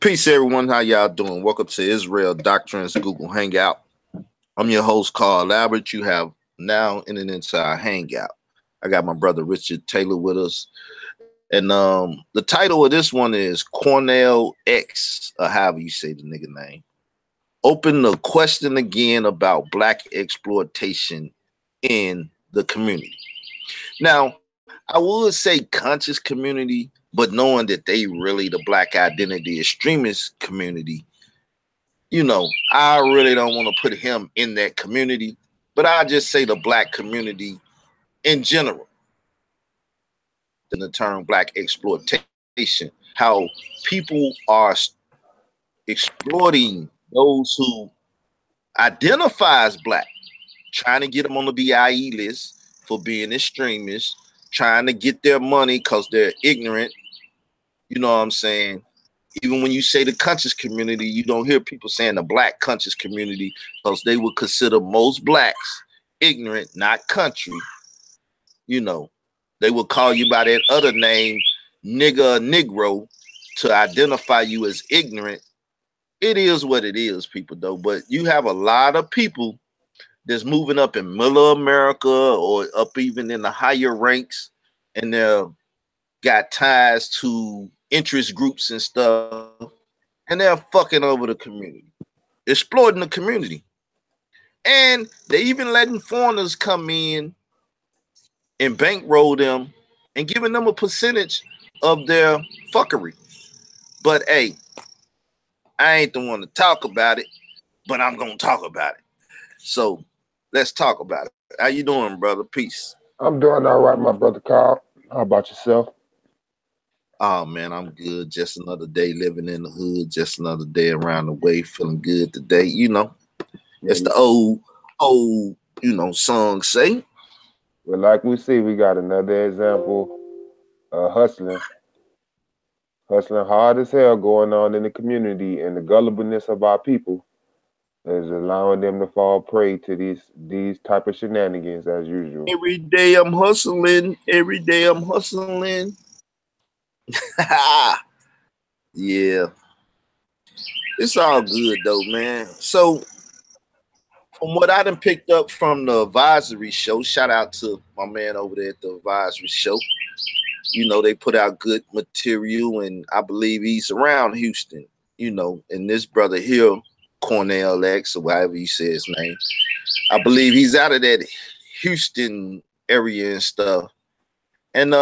Peace, everyone. How y'all doing? Welcome to Israel Doctrine's Google Hangout. I'm your host, Carl Albert. You have now entered into our Hangout. I got my brother Richard Taylor with us, and the title of this one is Quanell X, or however you say the nigga name. Open the question again about black exploitation in the community. Now, I would say conscious community, but knowing that they really the black identity extremist community, I really don't want to put him in that community, but I just say the black community in general. In the term black exploitation, how people are exploiting those who identify as black, trying to get them on the BIE list for being extremists, trying to get their money because they're ignorant. You know what I'm saying? Even when you say the conscious community, you don't hear people saying the black conscious community because they would consider most blacks ignorant, not country. They would call you by that other name, nigga, negro, to identify you as ignorant. It is what it is, people, though. But you have a lot of people that's moving up in middle America or up even in the higher ranks, and they're got ties to interest groups and stuff, and they're fucking over the community, exploiting the community. And they even letting foreigners come in and bankroll them and giving them a percentage of their fuckery. But hey, I ain't the one to talk about it, but I'm gonna talk about it. So let's talk about it. How you doing, brother? Peace. I'm doing all right, my brother Carl. How about yourself? Oh man, I'm good. Just another day living in the hood. Just another day around the way, feeling good today. It's the old, song say. Well, like we see, we got another example of hustling hard as hell going on in the community, and the gullibleness of our people is allowing them to fall prey to these type of shenanigans as usual. Every day I'm hustling. Every day I'm hustling. Yeah, it's all good though, man. So from what I done picked up from the advisory show, shout out to my man over there at the advisory show. They put out good material, and I believe he's around Houston, and this brother here, Quanell X, or however you say his name, I believe he's out of that Houston area and stuff. And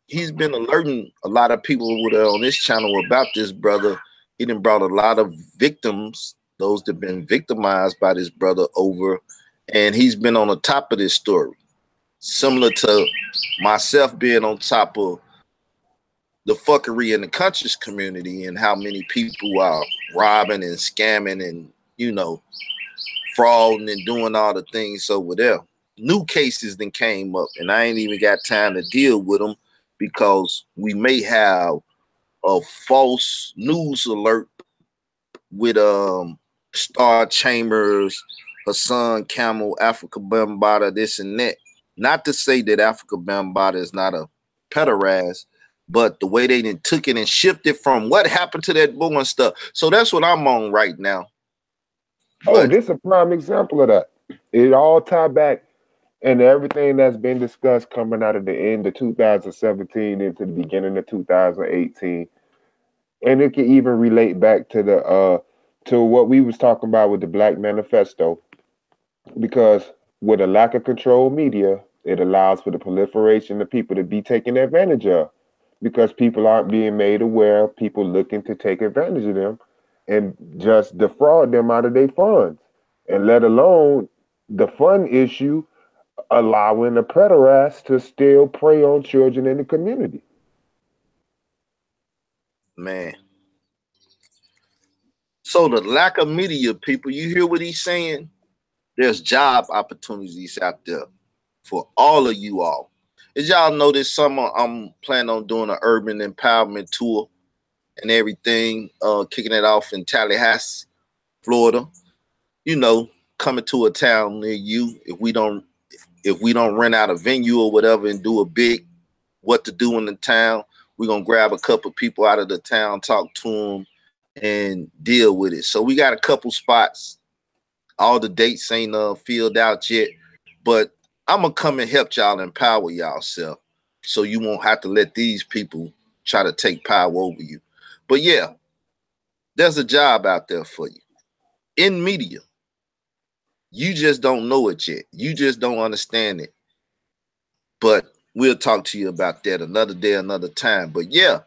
he's been alerting a lot of people over there on this channel about this brother. He done brought a lot of victims, those that have been victimized by this brother over, and he's been on the top of this story. Similar to myself being on top of the fuckery in the conscious community and how many people are robbing and scamming and, frauding and doing all the things over there. New cases then came up, and I ain't even got time to deal with them because we may have a false news alert with Star Chambers, Hassan Camel, Africa Bambaataa, this and that. Not to say that Africa Bambaataa is not a pederast, but the way they then took it and shifted from what happened to that boy and stuff. So that's what I'm on right now. Oh, this is a prime example of that. It all tied back and everything that's been discussed coming out of the end of 2017 into the beginning of 2018, and it can even relate back to the to what we was talking about with the Black Manifesto, because with a lack of control media, it allows for the proliferation of people to be taken advantage of, because people aren't being made aware of people looking to take advantage of them and just defraud them out of their funds, and let alone the fund issue allowing the pederast to still prey on children in the community. Man. So the lack of media, people, you hear what he's saying? There's job opportunities out there for all of you all. As y'all know, this summer I'm planning on doing an urban empowerment tour and everything, kicking it off in Tallahassee, Florida. Coming to a town near you. If we don't rent out a venue or whatever and do a big what to do in the town, we're gonna grab a couple people out of the town, talk to them, and deal with it. So we got a couple spots. All the dates ain't filled out yet, but I'm gonna come and help y'all empower y'all self, so you won't have to let these people try to take power over you. But yeah, there's a job out there for you in media. You just don't know it yet. You just don't understand it. But we'll talk to you about that another day, another time. But yeah,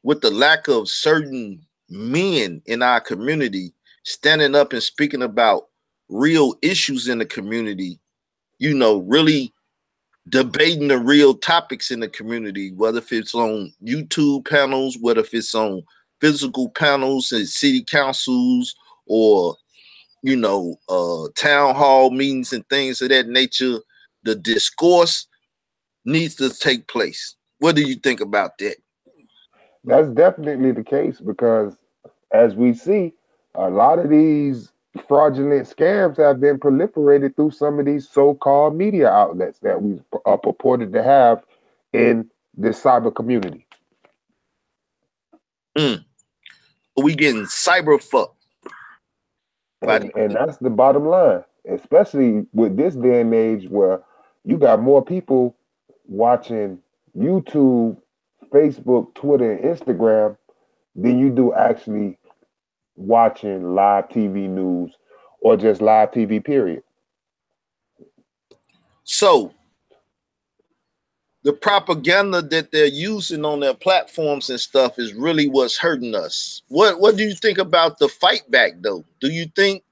with the lack of certain men in our community standing up and speaking about real issues in the community, you know, really debating the real topics in the community, whether if it's on YouTube panels, whether if it's on physical panels and city councils, or you know, town hall meetings and things of that nature. The discourse needs to take place. What do you think about that? That's definitely the case because, as we see, a lot of these fraudulent scams have been proliferated through some of these so-called media outlets that we are purported to have in this cyber community. Mm. We getting cyber fucked. And that's the bottom line, especially with this day and age where you got more people watching YouTube, Facebook, Twitter, and Instagram than you do actually watching live TV news or just live TV, period. So the propaganda that they're using on their platforms and stuff is really what's hurting us. What do you think about the fight back though? Do you think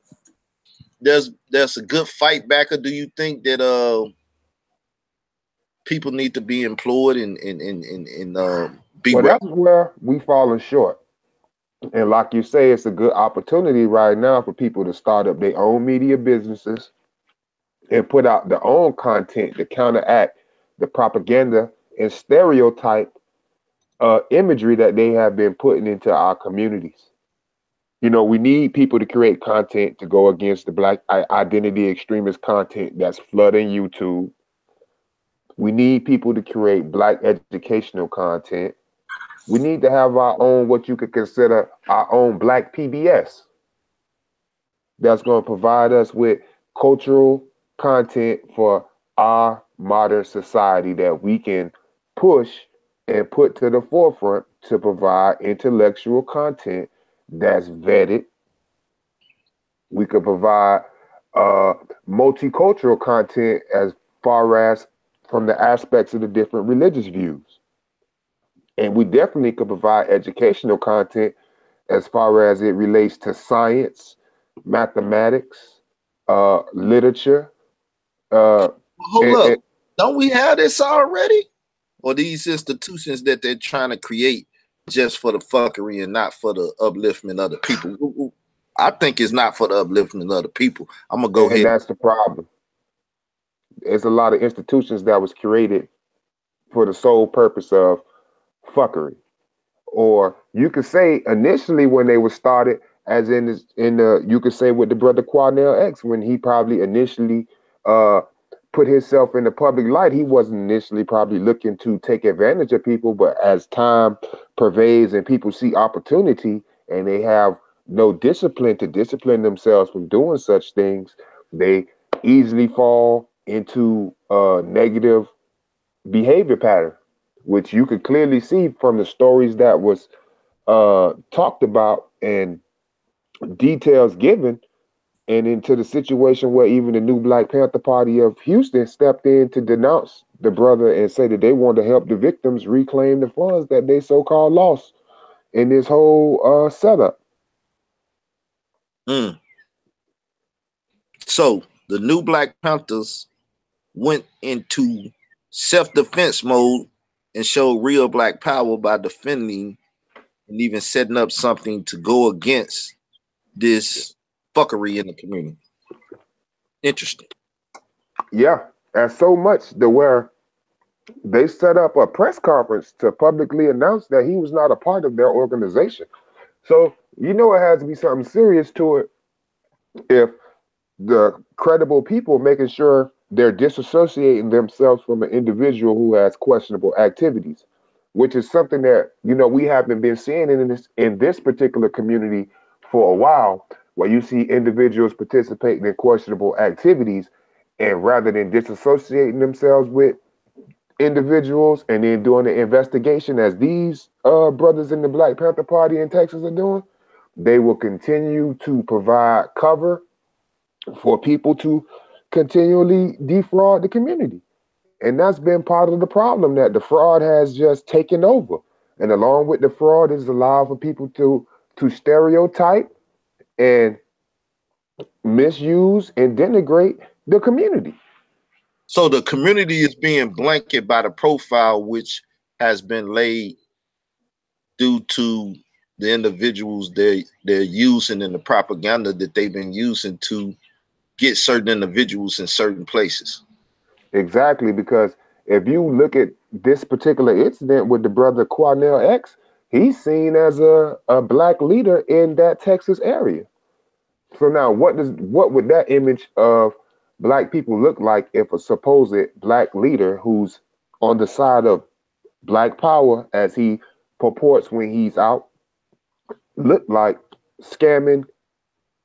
there's a good fight back, or do you think that people need to be employed and be Well, that's where we falling short. And like you say, it's a good opportunity right now for people to start up their own media businesses and put out their own content to counteract the propaganda and stereotype imagery that they have been putting into our communities. You know, we need people to create content to go against the black identity extremist content that's flooding YouTube. We need people to create black educational content. We need to have our own, what you could consider our own black PBS that's going to provide us with cultural content for our modern society that we can push and put to the forefront to provide intellectual content that's vetted. We could provide uh, multicultural content as far as from the aspects of the different religious views. And we definitely could provide educational content as far as it relates to science, mathematics, literature. Uh, Hold and, up. and, Don't we have this already? Or these institutions that they're trying to create just for the fuckery and not for the upliftment of the people? I think it's not for the upliftment of the people. I'm gonna go and ahead. that's the problem. There's a lot of institutions that was created for the sole purpose of fuckery. Or you could say initially when they were started, as in the you could say with the brother Quanell X, when he probably initially uh put himself in the public light, he wasn't initially probably looking to take advantage of people, but as time pervades and people see opportunity and they have no discipline to discipline themselves from doing such things, they easily fall into a negative behavior pattern, which you could clearly see from the stories that was talked about and details given, and into the situation where even the new Black Panther Party of Houston stepped in to denounce the brother and say that they want to help the victims reclaim the funds that they so-called lost in this whole setup. Mm. So the new Black Panthers went into self-defense mode and showed real black power by defending and even setting up something to go against this fuckery in the community. Interesting. Yeah, and so much to where they set up a press conference to publicly announce that he was not a part of their organization. So you know it has to be something serious to it if the credible people making sure they're disassociating themselves from an individual who has questionable activities. which is something that we haven't been seeing in this particular community for a while, where you see individuals participating in questionable activities, and rather than disassociating themselves with individuals and then doing the investigation as these brothers in the Black Panther Party in Texas are doing, they will continue to provide cover for people to continually defraud the community. And that's been part of the problem, that the fraud has just taken over. And along with the fraud, it's allowed for people to stereotype and misuse and denigrate the community. So the community is being blanketed by the profile which has been laid due to the individuals they're using and the propaganda that they've been using to get certain individuals in certain places. Exactly, because if you look at this particular incident with the brother Quanell X, he's seen as a black leader in that Texas area. So now what would that image of black people look like if a supposed black leader who's on the side of black power, as he purports when he's out, look like scamming?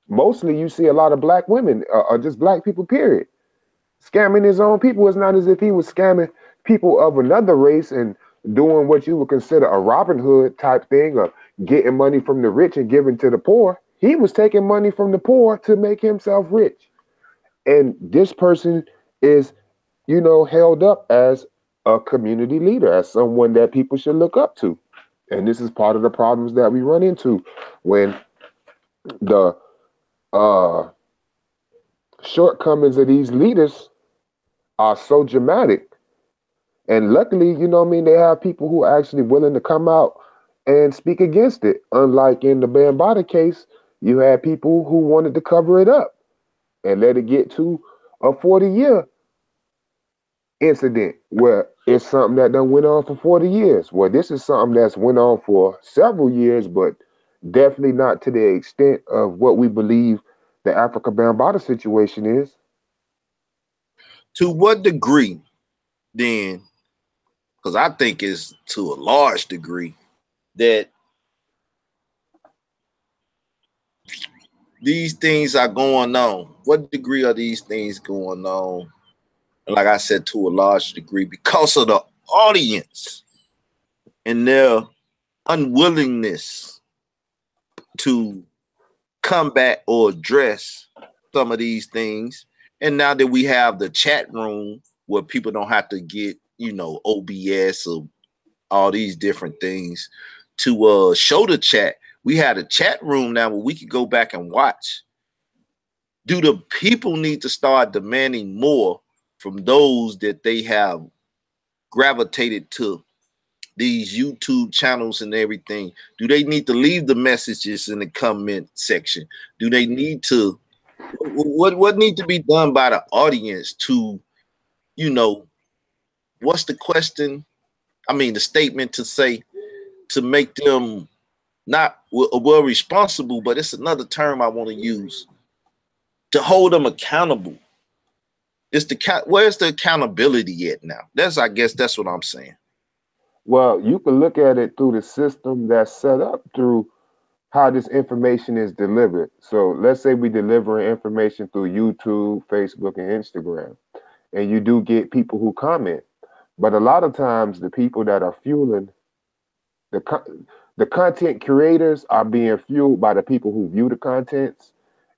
Mostly you see a lot of black women, or just black people, period, scamming his own people. It's not as if he was scamming people of another race and doing what you would consider a Robin Hood type thing, or getting money from the rich and giving to the poor. He was taking money from the poor to make himself rich. And this person is, held up as a community leader, as someone that people should look up to. And this is part of the problems that we run into when the uh, shortcomings of these leaders are so dramatic. And luckily, they have people who are actually willing to come out and speak against it. Unlike in the Bambaataa case, you had people who wanted to cover it up and let it get to a 40-year incident, where it's something that done went on for 40 years. Well, this is something that's went on for several years, but definitely not to the extent of what we believe the Africa Bambaataa situation is. To what degree, then, because I think it's to a large degree that these things are going on. What degree are these things going on? And like I said, to a large degree, because of the audience and their unwillingness to combat or address some of these things. And now that we have the chat room where people don't have to get, OBS or all these different things to show the chat, we had a chat room now where we could go back and watch. Do the people need to start demanding more from those that they have gravitated to these YouTube channels and everything? Do they need to leave the messages in the comment section? Do they need to, what needs to be done by the audience to, what's the question? I mean, the statement to say, to make them not well responsible, but it's another term I want to use, to hold them accountable. Where's the accountability at now? I guess that's what I'm saying. Well, you can look at it through the system that's set up through how this information is delivered. So let's say we deliver information through YouTube, Facebook, and Instagram, and you do get people who comment. But a lot of times, the people that are fueling the content creators are being fueled by the people who view the contents,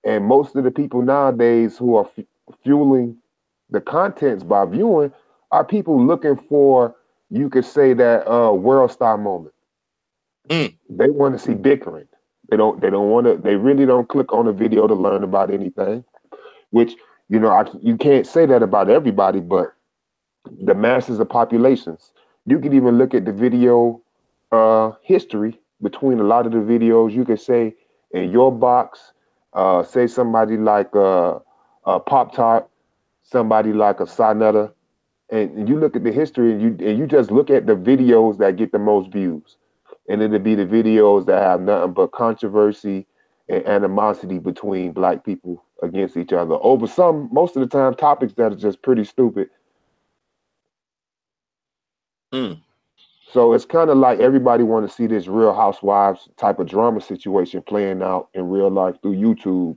and most of the people nowadays who are fueling the contents by viewing are people looking for, you could say, that world star moment. They want to see bickering. They don't want to. They really don't click on a video to learn about anything. Which you can't say that about everybody, but the masses of populations. You can even look at the video history between a lot of the videos. You could say in your box, say somebody like Pop Tart, somebody like a Sonetta, and you look at the history, and you just look at the videos that get the most views, and it'll be the videos that have nothing but controversy and animosity between black people against each other over most of the time, topics that are just pretty stupid. So it's kind of like everybody want to see this Real Housewives type of drama situation playing out in real life through YouTube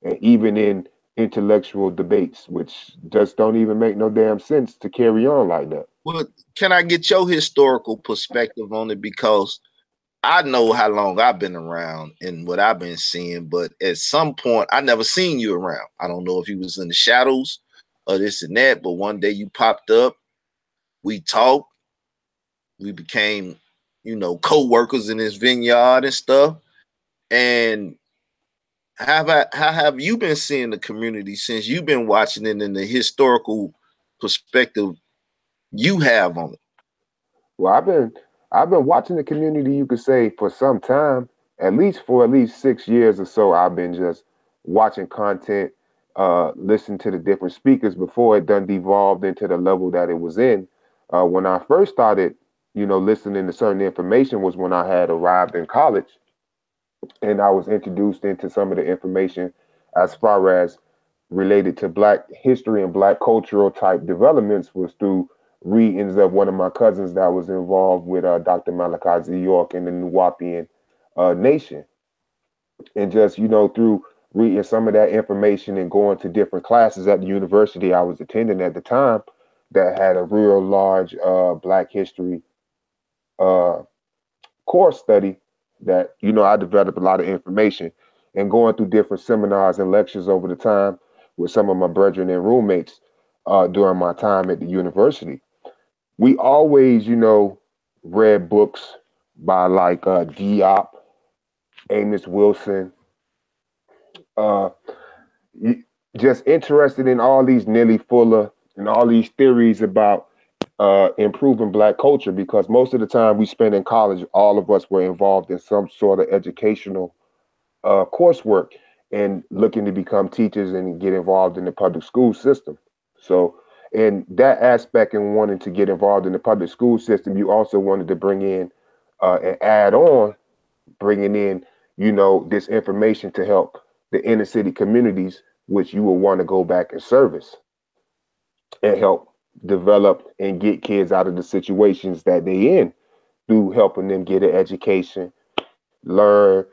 and even in intellectual debates, which just don't even make no damn sense to carry on like that. Well, can I get your historical perspective on it? Because I know how long I've been around and what I've been seeing, but at some point I never seen you around. I don't know if you was in the shadows or this and that, but one day you popped up, we talked, we became, you know, co-workers in this vineyard and stuff. And how have you been seeing the community since you've been watching it in the historical perspective you have on it? Well, I've been watching the community, you could say, for some time, at least 6 years or so. I've been just watching content, listening to the different speakers before it done devolved into the level that it was in. When I first started, listening to certain information was when I had arrived in college and I was introduced into some of the information as far as related to Black history and Black cultural type developments was through readings of one of my cousins that was involved with Dr. Malachi Z. York and the Nuwapian Nation. And just, through reading some of that information and going to different classes at the university I was attending at the time that had a real large Black history uh, course study that I developed a lot of information and going through different seminars and lectures over the time with some of my brethren and roommates during my time at the university. We always, read books by like Diop, Amos Wilson, uh, just interested in all these Nelly Fuller and all these theories about improving Black culture because most of the time we spent in college, all of us were involved in some sort of educational coursework and looking to become teachers and get involved in the public school system. So, in that aspect, and wanting to get involved in the public school system, you also wanted to bring in and add on, bringing in, this information to help the inner city communities, which you will want to go back and service and help develop and get kids out of the situations that they in through helping them get an education, learn,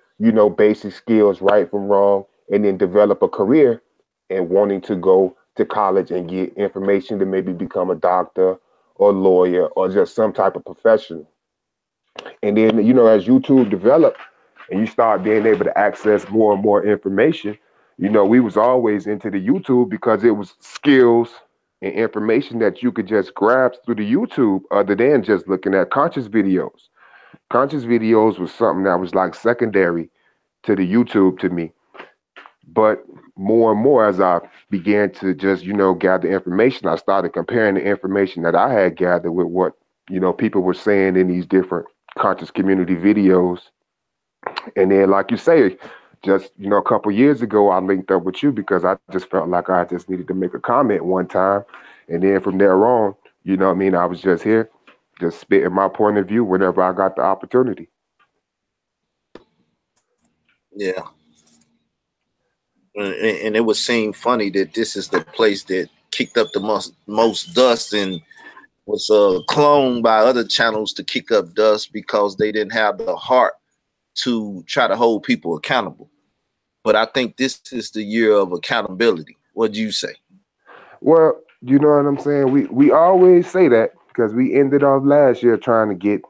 basic skills, right from wrong, and then develop a career and wanting to go to college and get information to maybe become a doctor or lawyer or just some type of professional. And then, as YouTube developed and you start being able to access more and more information, we was always into the YouTube because it was skills and information that you could just grab through the YouTube other than just looking at conscious videos. Conscious videos was something that was like secondary to the YouTube to me. But more and more as I began to just, gather information, I started comparing the information that I had gathered with what, people were saying in these different conscious community videos. And then, like you say, just, a couple years ago, I linked up with you because I just felt like I just needed to make a comment one time. And then from there on, what I mean? I was just here, just spitting my point of view whenever I got the opportunity. Yeah. And it would seem funny that this is the place that kicked up the most dust and was cloned by other channels to kick up dust because they didn't have the heart to try to hold people accountable. But I think this is the year of accountability. What do you say? Well, you know what I'm saying? We always say that because we ended off last year trying to get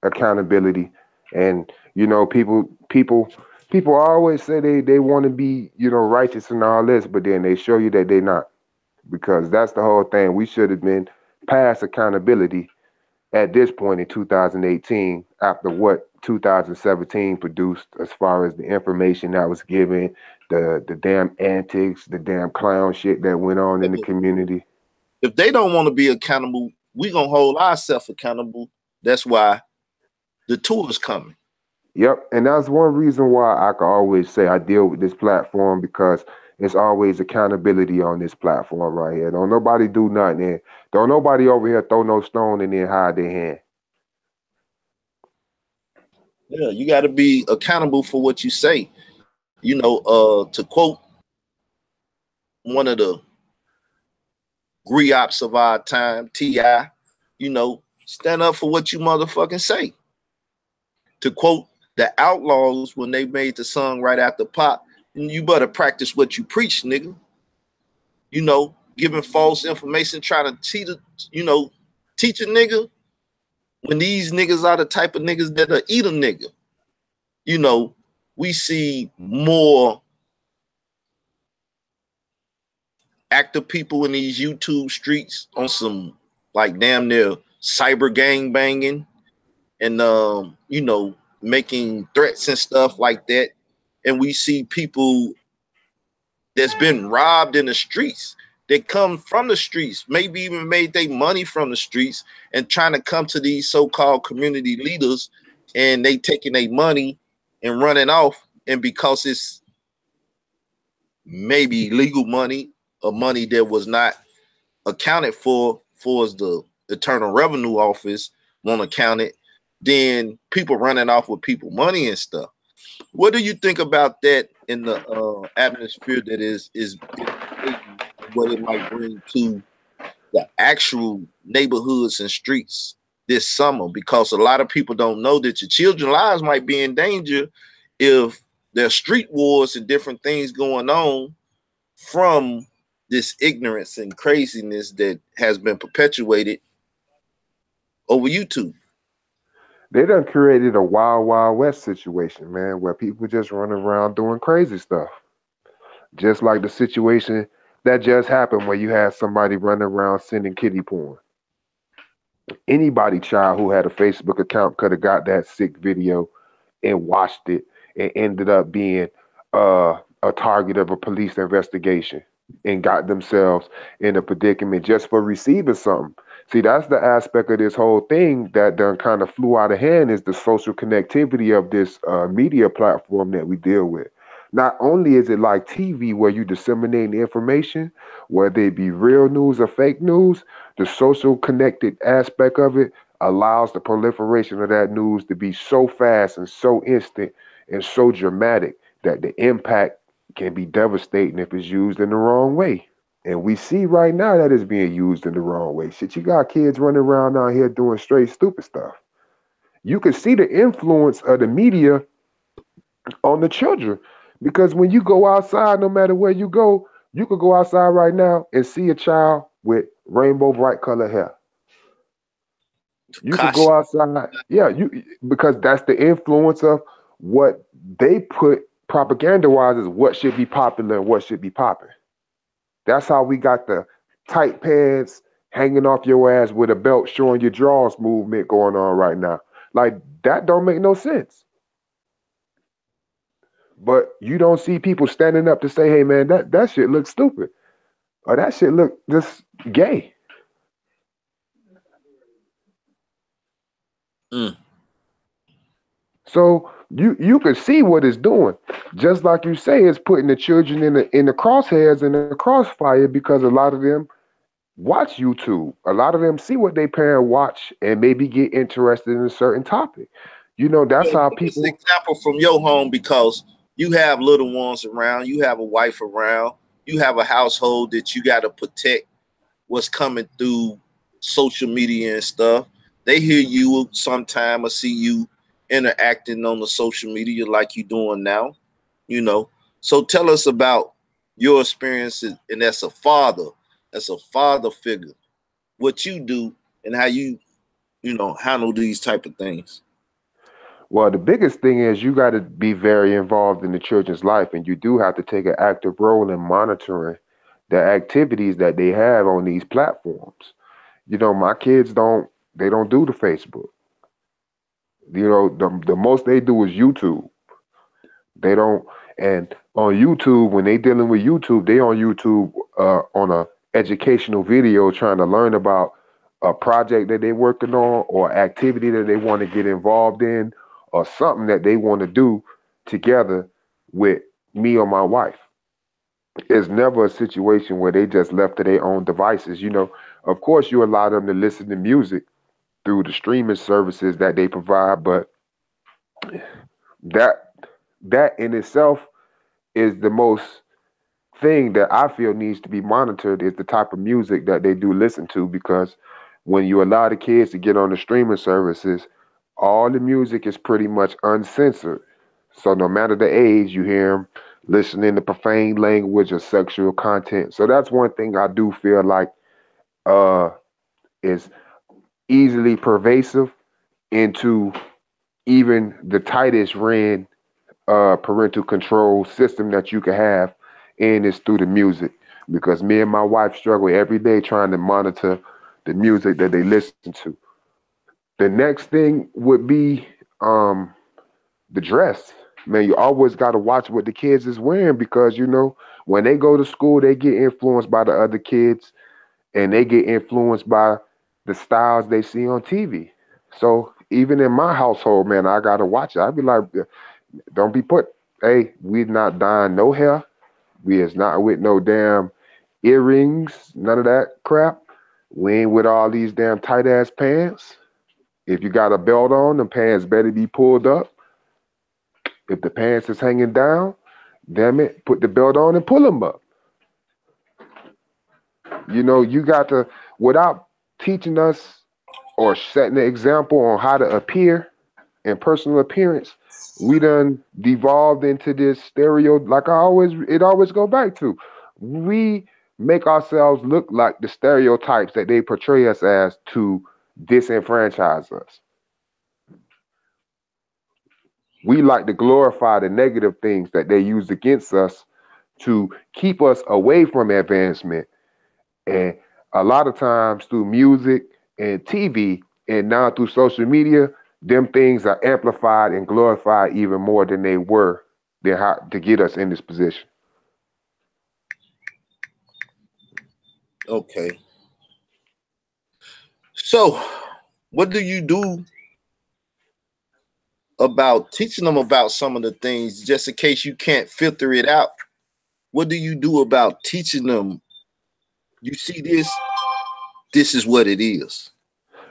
accountability, and people always say they want to be righteous and all this, but then they show you that they're not because that's the whole thing. We should have been past accountability at this point in 2018 after what 2017 produced as far as the information that was given, the damn antics, the damn clown shit that went on in the community. If they don't want to be accountable, we gonna hold ourselves accountable. That's why the tour is coming. Yep, and that's one reason why I can always say I deal with this platform because it's always accountability on this platform right here. Don't nobody do nothing. And don't nobody over here throw no stone and then hide their hand. Yeah, you got to be accountable for what you say. To quote one of the griots of our time, T.I., you know, Stand up for what you motherfucking say. To quote the Outlaws when they made the song right after Pop, you better practice what you preach, nigga. You know, giving false information, trying to teach a nigga when these niggas are the type of niggas that'll eat a nigga. You know, we see more active people in these YouTube streets on some like damn near cyber gang banging and making threats and stuff like that. And we see people that's been robbed in the streets that come from the streets, maybe even made their money from the streets and trying to come to these so-called community leaders, and they taking their money and running off. And because it's maybe legal money or money that was not accounted for as the Internal Revenue Office won't account it, then people running off with people money and stuff. What do you think about that in the atmosphere that is what it might bring to the actual neighborhoods and streets this summer? Because a lot of people don't know that your children's lives might be in danger if there's street wars and different things going on from this ignorance and craziness that has been perpetuated over YouTube. They done created a wild, wild west situation, man, where people just run around doing crazy stuff. Just like the situation that just happened where you had somebody running around sending kitty porn. Anybody child who had a Facebook account could have got that sick video and watched it and ended up being a target of a police investigation and got themselves in a predicament just for receiving something. See, that's the aspect of this whole thing that done kind of flew out of hand is the social connectivity of this media platform that we deal with. Not only is it like TV where you disseminate the information, whether it be real news or fake news, the social connected aspect of it allows the proliferation of that news to be so fast and so instant and so dramatic that the impact can be devastating if it's used in the wrong way. And we see right now that it's being used in the wrong way. Shit, you got kids running around out here doing straight stupid stuff. You can see the influence of the media on the children because when you go outside, no matter where you could go outside right now and see a child with rainbow bright color hair. You could Gosh, go outside, yeah, you because that's the influence of what they put propaganda wise is what should be popular and what should be popping. That's how we got the tight pants hanging off your ass with a belt showing your drawers movement going on right now. Like that don't make no sense. But you don't see people standing up to say, "Hey man, that shit looks stupid," or "That shit look just gay." mm. So you can see what it's doing. Just like you say, it's putting the children in the crosshairs and the crossfire because a lot of them watch YouTube. A lot of them see what they parent watch and maybe get interested in a certain topic. You know, that's Well, how give us an people. example from your home because you have little ones around, you have a wife around, you have a household that you got to protect what's coming through social media and stuff. They hear you sometime or see you interacting on the social media like you doing now, you know. So tell us about your experiences and as a father figure, what you do and how you handle these type of things. Well, the biggest thing is you got to be very involved in the children's life, and you do have to take an active role in monitoring the activities that they have on these platforms. You know, my kids don't do the Facebook. You know, the most they do is YouTube. They don't, and on YouTube, when they dealing with YouTube, they on YouTube on a educational video trying to learn about a project that they're working on or activity that they want to get involved in or something that they want to do together with me or my wife. It's never a situation where they just left to their own devices. You know, of course, you allow them to listen to music through the streaming services that they provide, but that that in itself is the most thing that I feel needs to be monitored is the type of music that they do listen to because when you allow the kids to get on the streaming services, all the music is pretty much uncensored. So no matter the age, you hear them listening to profane language or sexual content. So that's one thing I do feel like uh, is easily pervasive into even the tightest ran parental control system that you can have, and it's through the music. Because me and my wife struggle every day trying to monitor the music that they listen to. The next thing would be um, the dress. Man, you always got to watch what the kids is wearing because when they go to school, they get influenced by the other kids, and they get influenced by the styles they see on TV. So even in my household, man, I gotta watch it. I'd be like, don't be put. Hey, we not dyeing no hair. We is not with no damn earrings. None of that crap. We ain't with all these damn tight ass pants. If you got a belt on, the pants better be pulled up. If the pants is hanging down, damn it, put the belt on and pull them up. You got to, without teaching us or setting an example on how to appear and personal appearance, we done devolved into this stereo. Like it always go back to, we make ourselves look like the stereotypes that they portray us as to disenfranchise us. We like to glorify the negative things that they use against us to keep us away from advancement. And a lot of times through music and TV and now through social media, them things are amplified and glorified even more than they were to get us in this position. Okay. So, what do you do about teaching them about some of the things, just in case you can't filter it out? What do you do about teaching them? You see this, this is what it is.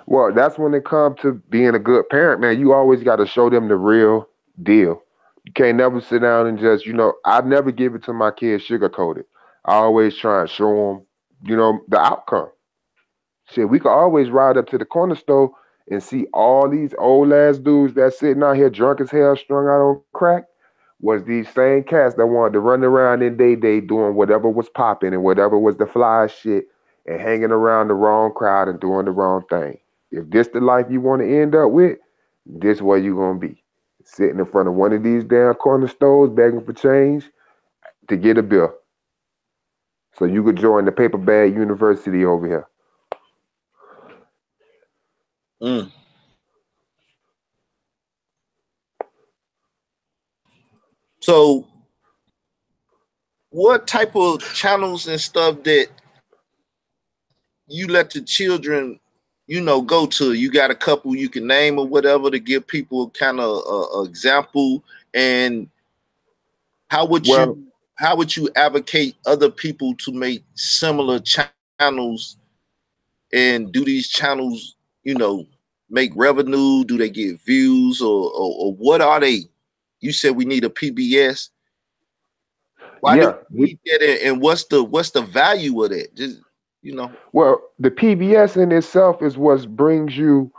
Well, that's when it comes to being a good parent, man. You always got to show them the real deal. You can't never sit down and just, I never give it to my kids sugar coated. I always try and show them, the outcome. Shit, we could always ride up to the corner store and see all these old ass dudes that's sitting out here drunk as hell, strung out on crack, was these same cats that wanted to run around in their day doing whatever was popping and whatever was the fly shit and hanging around the wrong crowd and doing the wrong thing. If this the life you want to end up with, this where you gonna be. Sitting in front of one of these damn corner stores begging for change to get a bill. So you could join the paper bag university over here. Mm. So, what type of channels and stuff that you let the children, go to? You got a couple you can name or whatever to give people kind of a example. And how would Well, you advocate other people to make similar channels and do these channels, make revenue? Do they get views or what are they? You said we need a PBS. Why do yeah, we need that, and what's the value of that? Just well, the PBS in itself is what brings you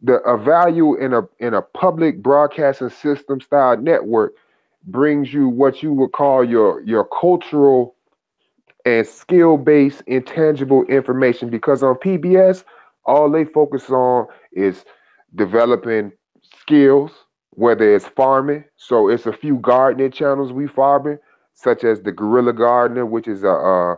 the a value in a public broadcasting system style network brings you what you would call your cultural and skill based intangible information because on PBS all they focus on is developing skills, whether it's farming. So it's a few gardening channels we farming, such as the Gorilla Gardener, which is a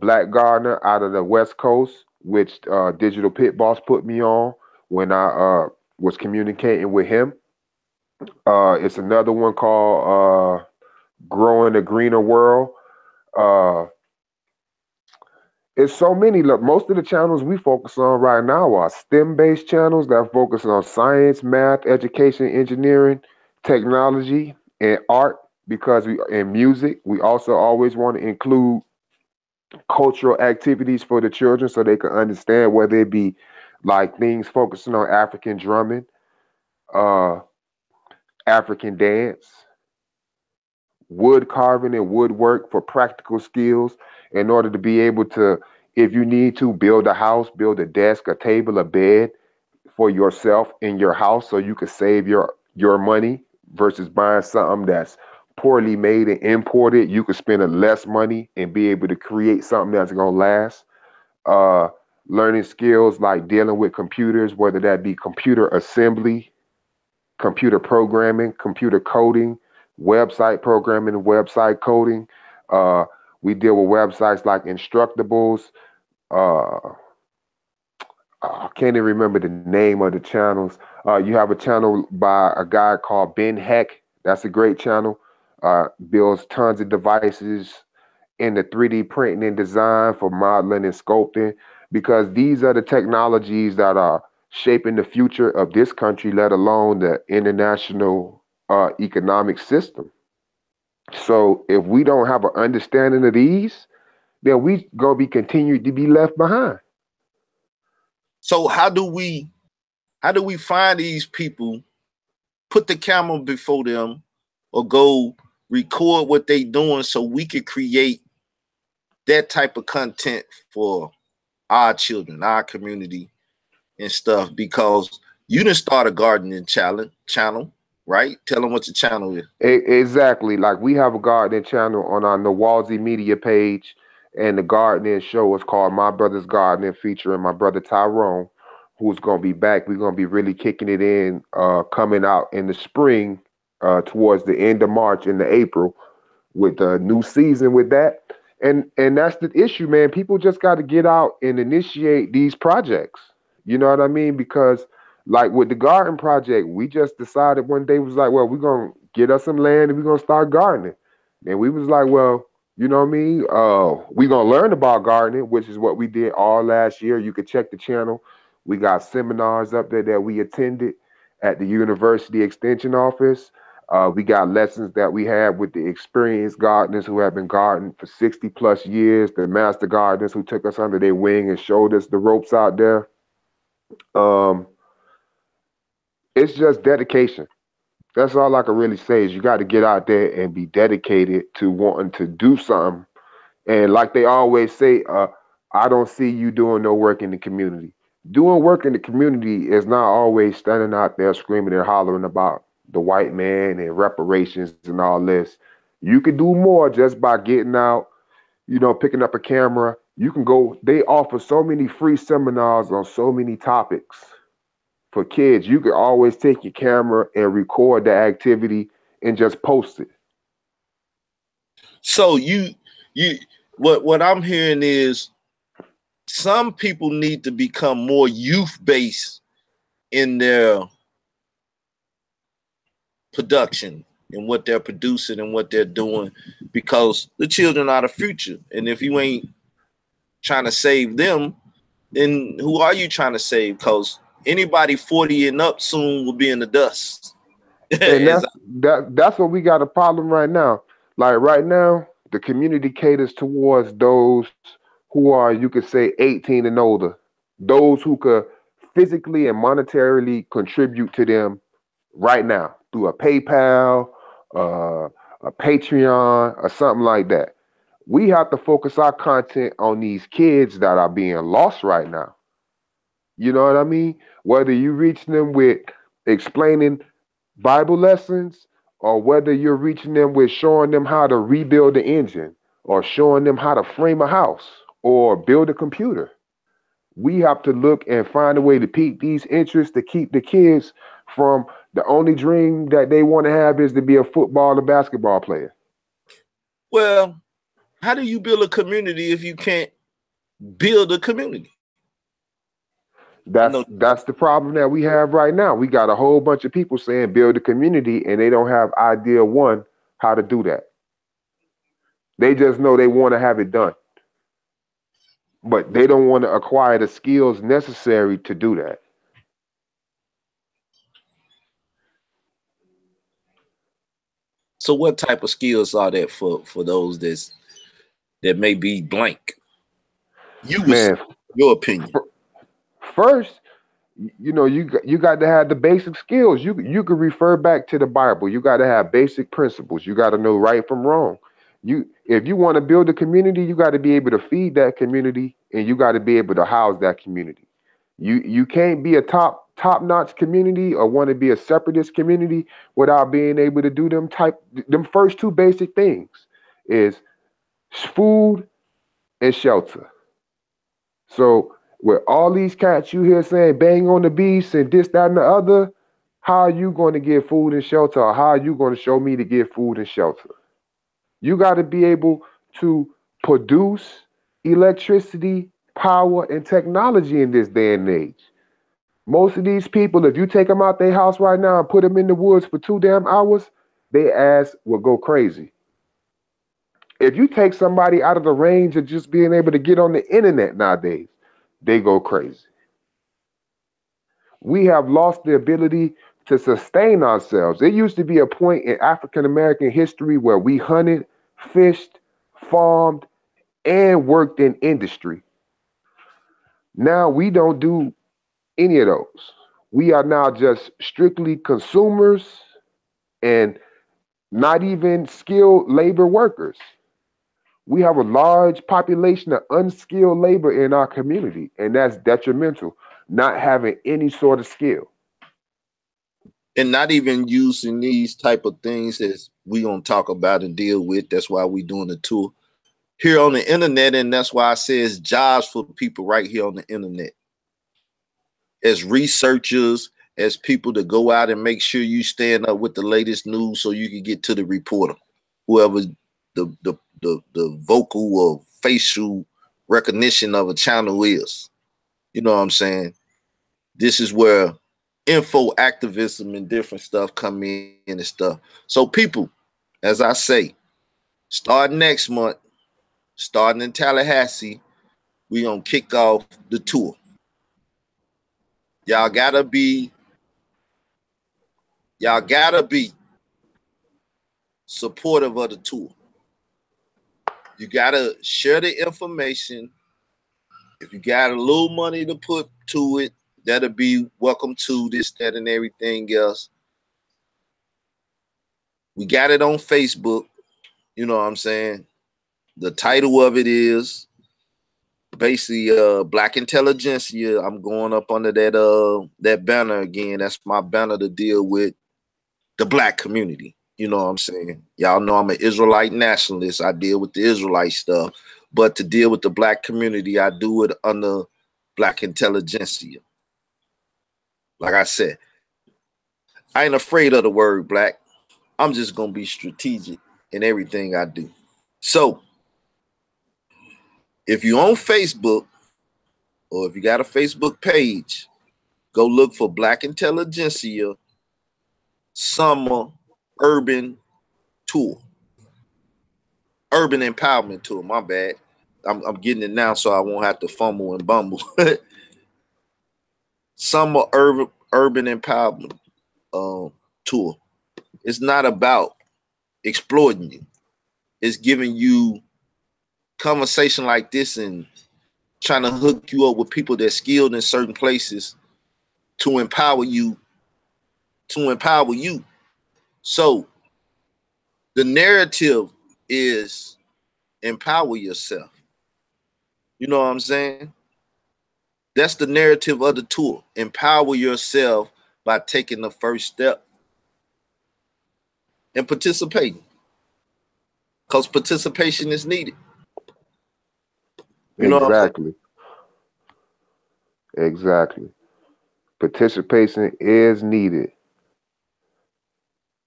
black gardener out of the West Coast, which Digital Pit Boss put me on when I was communicating with him. It's another one called Growing a Greener World. Uh, it's so many. Look, most of the channels we focus on right now are STEM-based channels that focus on science, math, education, engineering, technology, and art. Because we in music, we also always want to include cultural activities for the children so they can understand whether it be like things focusing on African drumming, uh, African dance, wood carving and woodwork for practical skills in order to be able to If you need to build a house, build a desk, a table, a bed for yourself in your house so you can save your money versus buying something that's poorly made and imported. You could spend a less money and be able to create something that's gonna last. Uh, Learning skills like dealing with computers, whether that be computer assembly, computer programming, computer coding, website programming, website coding. Uh, we deal with websites like Instructables. Uh, I can't even remember the name of the channels. You have a channel by a guy called Ben Heck. That's a great channel. Builds tons of devices in the 3D printing and design for modeling and sculpting, because these are the technologies that are shaping the future of this country, let alone the international economic system. So if we don't have an understanding of these, then we gonna be continued to be left behind. So how do we find these people, put the camera before them, or go record what they doing so we can create that type of content for our children, our community and stuff? Because you didn't start a gardening channel, right? Tell them what your channel is. Exactly. Like we have a gardening channel on our Nawazi Media page, and the gardening show is called My Brother's Gardening, featuring my brother Tyrone, who's gonna be back. We're gonna be really kicking it in, coming out in the spring, towards the end of March into April, with the new season with that. And that's the issue, man. People just got to get out and initiate these projects. You know what I mean? Because like with the garden project, we just decided one day, was like, well, we're gonna get us some land and we're gonna start gardening. And we was like, well, you know what I mean? We're gonna learn about gardening, which is what we did all last year. You could check the channel. We got seminars up there that we attended at the university extension office. We got lessons that we had with the experienced gardeners who have been gardening for 60 plus years, the master gardeners who took us under their wing and showed us the ropes out there. Um, it's just dedication. That's all I can really say is you got to get out there and be dedicated to wanting to do something. And like they always say, I don't see you doing no work in the community. Doing work in the community is not always standing out there screaming and hollering about the white man and reparations and all this. You could do more just by getting out, picking up a camera. You can go, they offer so many free seminars on so many topics for kids. You could always take your camera and record the activity and just post it. So you what I'm hearing is some people need to become more youth based in their production and what they're producing and what they're doing, because the children are the future. And if you ain't trying to save them, then who are you trying to save? Because anybody 40 and up soon will be in the dust. And that's what we got a problem right now. Like right now, the community caters towards those who are, you could say, 18 and older. Those who could physically and monetarily contribute to them right now through a PayPal, a Patreon, or something like that. We have to focus our content on these kids that are being lost right now. You know what I mean? Whether you reach them with explaining Bible lessons, or whether you're reaching them with showing them how to rebuild the engine, or showing them how to frame a house or build a computer. We have to look and find a way to pique these interests to keep the kids from the only dream that they want to have is to be a football or basketball player. Well, how do you build a community if you can't build a community? That's the problem that we have right now. We got a whole bunch of people saying build a community, and they don't have idea one how to do that. They just know they want to have it done, but they don't want to acquire the skills necessary to do that. So what type of skills are there for those that may be blank? You would say, Man, your opinion. first, you got to have the basic skills. You could refer back to the Bible. You got to have basic principles. You got to know right from wrong. If you want to build a community, you got to be able to feed that community, and you got to be able to house that community. You can't be a top notch community or want to be a separatist community without being able to do them first two basic things is food and shelter. So with all these cats you hear saying bang on the beast and this, that, and the other, how are you going to get food and shelter, or how are you going to show me to get food and shelter? You got to be able to produce electricity, power, and technology in this day and age. Most of these people, if you take them out their house right now and put them in the woods for 2 damn hours, they ass will go crazy. If you take somebody out of the range of just being able to get on the internet nowadays, they go crazy. We have lost the ability to sustain ourselves. It used to be a point in African American history where we hunted, fished, farmed, and worked in industry. Now we don't do any of those. We are now just strictly consumers and not even skilled labor workers. We have a large population of unskilled labor in our community, and that's detrimental, not having any sort of skill. And not even using these type of things as we gonna talk about and deal with. That's why we doing the tour here on the internet, and that's why I say it's jobs for people right here on the internet. As researchers, as people to go out and make sure you stand up with the latest news so you can get to the reporter, whoever the vocal or facial recognition of a channel is. You know what I'm saying? This is where info activism and different stuff come in and stuff. So people, as I say, starting next month, starting in Tallahassee, we gonna kick off the tour. Y'all gotta be supportive of the tour. You gotta share the information. If you got a little money to put to it, that'll be welcome to this, that, and everything else. We got it on Facebook. You know what I'm saying? The title of it is basically Black Intelligentsia. I'm going up under that banner again. That's my banner to deal with the black community. You know what I'm saying? Y'all know I'm an Israelite nationalist. I deal with the Israelite stuff. But to deal with the black community, I do it under Black Intelligentsia. Like I said, I ain't afraid of the word black. I'm just going to be strategic in everything I do. So, if you're on Facebook, or if you got a Facebook page, go look for Black Intelligentsia Summer Urban Tour. Urban Empowerment Tour, my bad. I'm getting it now so I won't have to fumble and bumble. Summer Urban Empowerment Tour. It's not about exploiting you. It's giving you conversation like this and trying to hook you up with people that's skilled in certain places to empower you. So the narrative is empower yourself. You know what I'm saying? That's the narrative of the tour. Empower yourself by taking the first step and participating. Because participation is needed. You know exactly. Exactly. Participation is needed.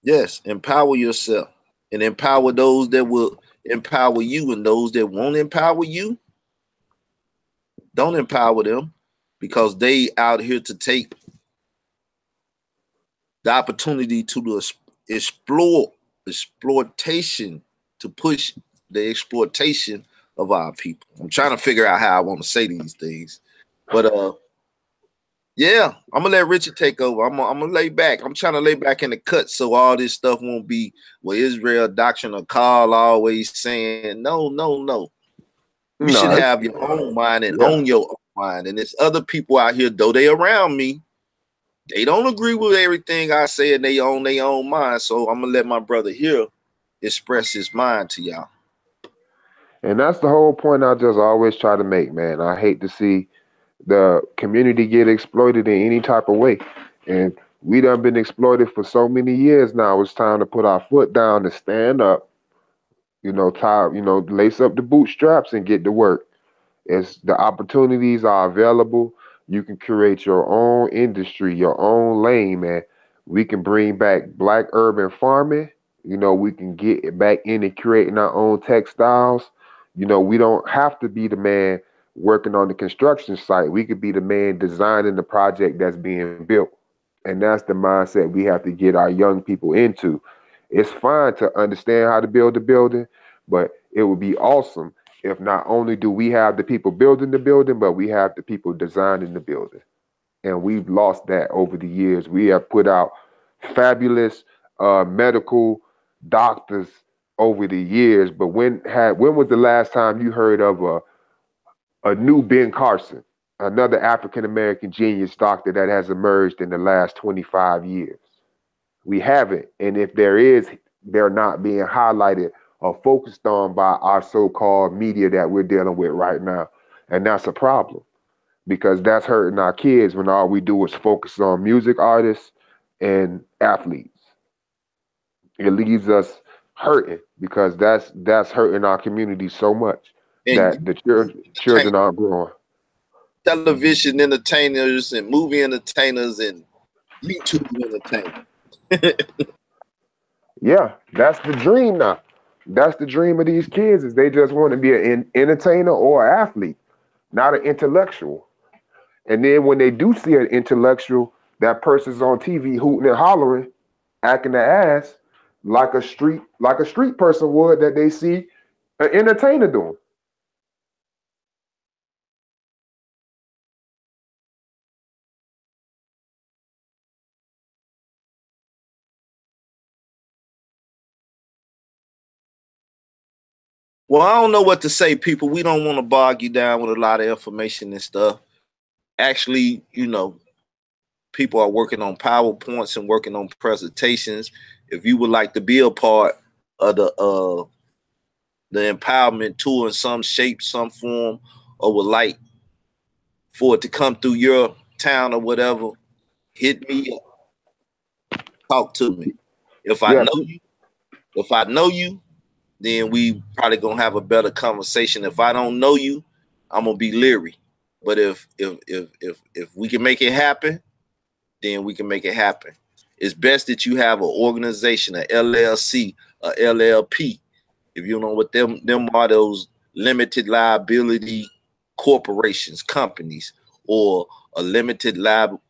Yes, empower yourself and empower those that will empower you, and those that won't empower you, don't empower them, because they out here to take the opportunity to the exploitation, to push the exploitation of our people. I'm trying to figure out how I want to say these things, but yeah, I'm gonna let Richard take over. I'm gonna lay back. I'm trying to lay back in the cut so all this stuff won't be what Israel Doctrine or Carl always saying. No. You should have your own mind and own your own mind. And there's other people out here, though they around me, they don't agree with everything I say, and they own their own mind. So I'm gonna let my brother here express his mind to y'all. And that's the whole point I just always try to make, man. I hate to see the community get exploited in any type of way. And we done been exploited for so many years now. It's time to put our foot down and stand up, lace up the bootstraps and get to work. It's the opportunities are available. You can create your own industry, your own lane, man. We can bring back black urban farming. We can get back into creating our own textiles. We don't have to be the man working on the construction site. We could be the man designing the project that's being built. And that's the mindset we have to get our young people into. It's fine to understand how to build a building, but it would be awesome if not only do we have the people building the building, but we have the people designing the building. And we've lost that over the years. We have put out fabulous medical doctors over the years, but when was the last time you heard of a new Ben Carson, another African American genius doctor that has emerged in the last 25 years? We haven't. And if there is, they're not being highlighted or focused on by our so-called media that we're dealing with right now. And that's a problem because that's hurting our kids when all we do is focus on music artists and athletes. It leaves us hurting because that's hurting our community so much And that the children aren't growing. television entertainers and movie entertainers and YouTube entertainers. Yeah, that's the dream now. That's the dream of these kids is they just want to be an entertainer or an athlete, not an intellectual. And then when they do see an intellectual, that person's on TV hooting and hollering, acting the ass like a street person would that they see an entertainer doing. Well, I don't know what to say, people. We don't want to bog you down with a lot of information and stuff. Actually, people are working on PowerPoints and working on presentations. If you would like to be a part of the empowerment tour in some shape, some form, or would like for it to come through your town or whatever, hit me up, talk to me. If I Yeah, know you, if I know you, then we probably gonna have a better conversation. If I don't know you, I'm gonna be leery. But if we can make it happen, then we can make it happen. It's best that you have an organization, a LLC, a LLP. If you know what them are, those limited liability corporations, companies, or a limited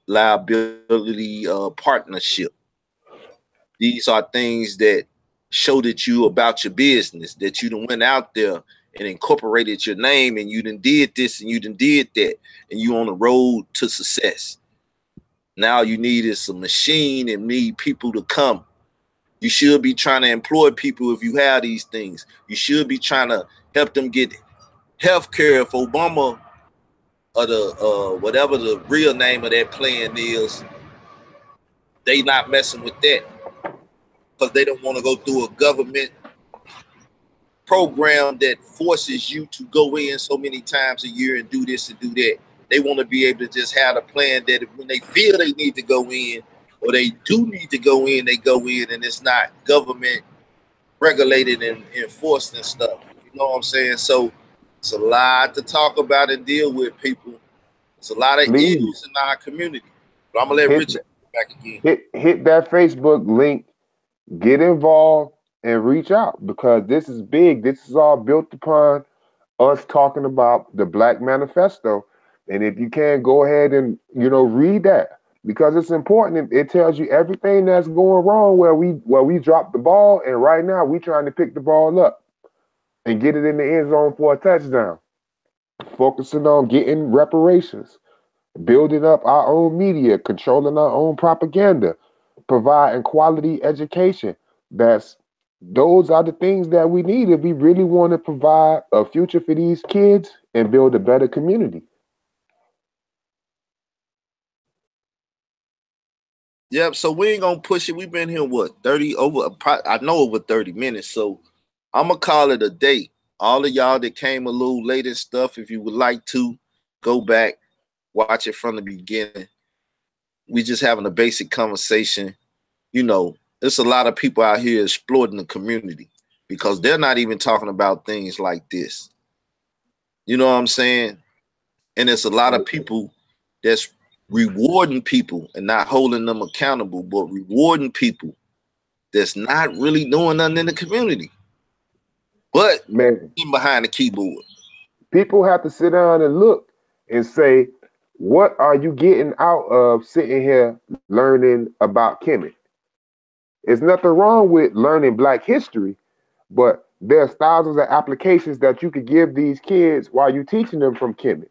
liability partnership. These are things that show that you about your business, that you done went out there and incorporated your name and you done did this and you done did that, and you on the road to success. Now you need is a machine and need people to come. You should be trying to employ people if you have these things. You should be trying to help them get health care if Obama or the whatever the real name of that plan is, they not messing with that because they don't want to go through a government program that forces you to go in so many times a year and do this and do that. They want to be able to just have a plan that when they feel they need to go in or they do need to go in, they go in and it's not government regulated and enforced and stuff. You know what I'm saying? So it's a lot to talk about and deal with, people. It's a lot of please ills in our community. But I'm gonna let hit Richard back again. hit that Facebook link, get involved, and reach out because this is big. This is all built upon us talking about the Black Manifesto. And if you can, go ahead and read that because it's important. It tells you everything that's going wrong where we dropped the ball, and right now we trying to pick the ball up and get it in the end zone for a touchdown. Focusing on getting reparations, building up our own media, controlling our own propaganda, providing quality education. Those are the things that we need if we really want to provide a future for these kids and build a better community. Yep. So we ain't gonna push it. We've been here what 30 over. I know over 30 minutes. So I'm gonna call it a day. All of y'all that came a little late and stuff, if you would like to go back, watch it from the beginning. We just having a basic conversation. You know, there's a lot of people out here exploiting the community because they're not even talking about things like this. You know what I'm saying? And it's a lot of people that's rewarding people and not holding them accountable, but rewarding people that's not really doing nothing in the community, but Man, behind the keyboard. people have to sit down and look and say, what are you getting out of sitting here learning about Kemet? There's nothing wrong with learning Black history, but there's thousands of applications that you could give these kids while you're teaching them from Kemet.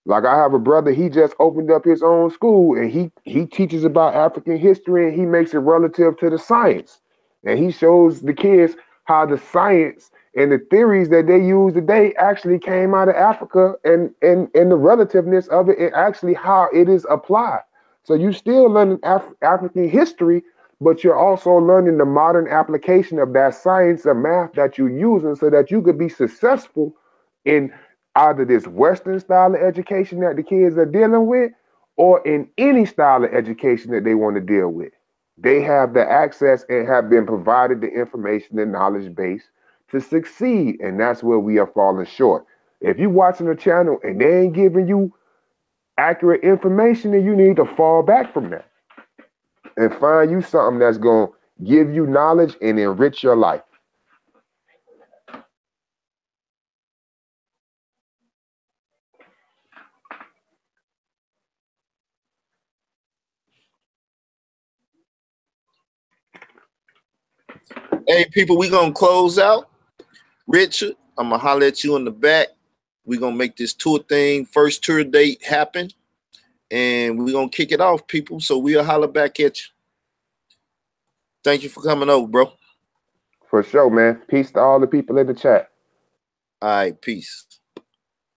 Like I have a brother, he just opened up his own school and he teaches about African history and he makes it relative to the science. And he shows the kids how the science and the theories that they use today actually came out of Africa and the relativeness of it and actually how it is applied. So you still learning African history, but you're also learning the modern application of that science and math that you're using so that you could be successful in either this Western style of education that the kids are dealing with or in any style of education that they want to deal with. They have the access and have been provided the information and knowledge base to succeed. And that's where we are falling short. If you're watching a channel and they ain't giving you accurate information, then you need to fall back from that and find you something that's going to give you knowledge and enrich your life. Hey, people, we gonna close out. Richard, I'm gonna holler at you in the back. We're gonna make this tour thing, first tour date happen, and we're gonna kick it off, people. So we'll holler back at you. Thank you for coming over, bro. For sure, man. Peace to all the people in the chat. All right, peace.